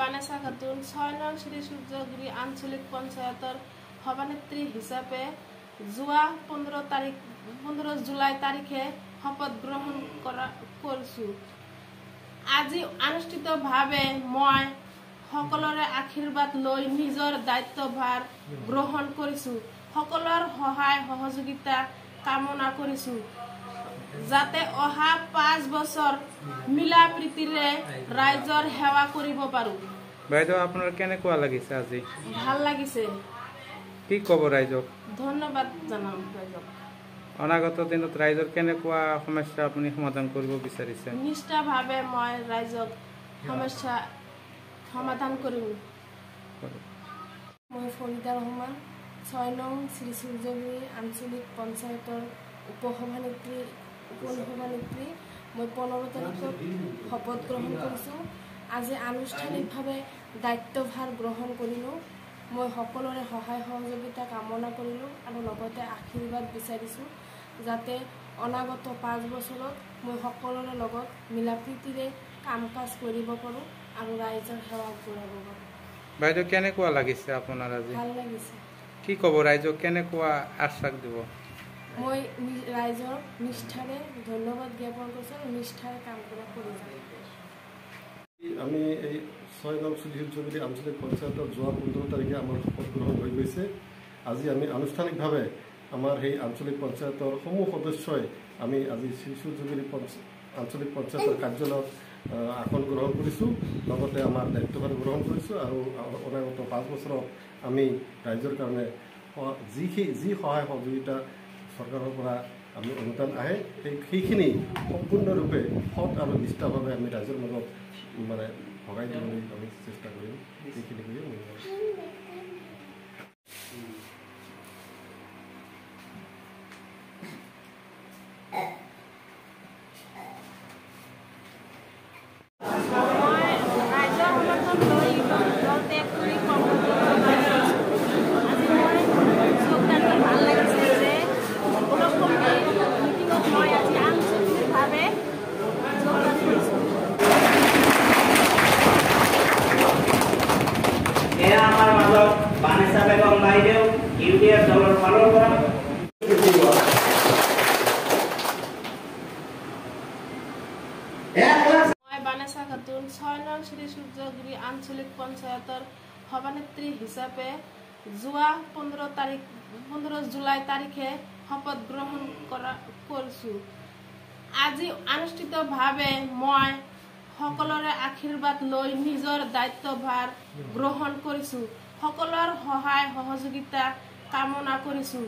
বানেছা খাতুন ৬ নং শ্ৰী সূৰ্যগুৰি আঞ্চলিক পঞ্চায়তৰ সভানেত্ৰী হিচাপে যোৱা 15 জুলাই তাৰিখে শপত গ্ৰহণ কৰিছোঁ। আজি অনুষ্ঠিতভাৱে মই সকলোৰে আশীৰ্বাদ লৈ নিজৰ দায়িত্বভাৰ গ্ৰহণ কৰিছোঁ। সকলোৰ সহায় সহযোগিতা কামনা কৰিছোঁ যাতে অহা 5 বছৰ মিলা প্ৰীতিৰে ৰাইজৰ সেৱা কৰিব পাৰোঁ। বাইদেউ আপোনাৰ কেনেকুৱা লাগিছে আজি? ভাল লাগিছে। কি ক'ব ৰাইজক? ধন্যবাদ জনাম ৰাইজক। অনাগত দিনত ৰাইজৰ কেনেকুৱা সমস্যা আপুনি সমাধান কৰিব বিচাৰিছে? নিষ্ঠাভাৱে মই ৰাইজক সমস্যা সমাধান কৰিম। মই ফৰিদা ৰহমান 6 নং শ্ৰী সূৰ্যগুৰি আঞ্চলিক পঞ্চায়তৰ উপসভানেত্ৰী মই 15 তাৰিখত শপত গ্ৰহণ কৰিছোঁ। আজি আনুষ্ঠানিকভাৱে দায়িত্বভাৰ গ্ৰহণ কৰিলোঁ। মই সকলোৰে সহায় সহযোগিতা কামনা কৰিলোঁ আৰু লগতে আশীৰ্বাদ বিচাৰিছোঁ যাতে অনাগত 5 বছৰত মই সকলোৰে লগত মিলা প্ৰীতিৰে কাম কাজ কৰিব পাৰোঁ আৰু ৰাইজৰ সেৱা কৰিব পাৰোঁ। বাইদেউ কেনেকুৱা লাগিছে আপোনাৰ আজি? ভাল লাগিছে। কি ক'ব ৰাইজক কেনেকুৱা আশ্বাস দিব? মই ৰাইজৰ নিষ্ঠাৰে ধন্যবাদ জ্ঞাপন কৰিছোঁ আৰু নিষ্ঠাৰে কাম কৰি যাম। আমি এই 6 নং শ্ৰী সূৰ্যগুৰি আঞ্চলিক পঞ্চায়তৰ যোৱা 15 তাৰিখে আমাৰ শপত গ্ৰহণ হৈ গৈছে। আজি আমি আনুষ্ঠানিকভাৱে আমাৰ সেই আঞ্চলিক পঞ্চায়তৰ সমূহ সদস্যই আমি আজি শ্ৰী সূৰ্যগুৰি আঞ্চলিক পঞ্চায়তৰ কাৰ্যালয়ত আসন গ্ৰহণ কৰিছোঁ, লগতে আমাৰ দায়িত্বভাৰ গ্ৰহণ কৰিছোঁ আৰু অনাগত 5 বছৰত আমি ৰাইজৰ কাৰণে যি সহায় সহযোগিতা চৰকাৰৰ পৰা আমি অনুদান আহে সেইখিনি সম্পূৰ্ণৰূপে সৎ আৰু নিষ্ঠাভাৱে আমি ৰাইজৰ মাজত ভগাই দিবলৈ আমি চেষ্টা কৰিম। সেইখিনি কৰি আমাৰ মাজত বানেছা বেগম বাইদেউ ইউডিএফ দলৰ ফালৰ পৰা মই বানেছা খাতুন 6 নং শ্ৰী সূৰ্যগুৰি আঞ্চলিক পঞ্চায়তৰ সভানেত্ৰী হিচাপে যোৱা 15 জুলাই তাৰিখে শপত গ্ৰহণ কৰিছোঁ। আজি অনুষ্ঠিতভাৱে মই সকলোৰে আশীৰ্বাদ লৈ নিজৰ দায়িত্বভাৰ গ্ৰহণ কৰিছোঁ। সকলোৰ সহায় সহযোগিতা কামনা কৰিছোঁ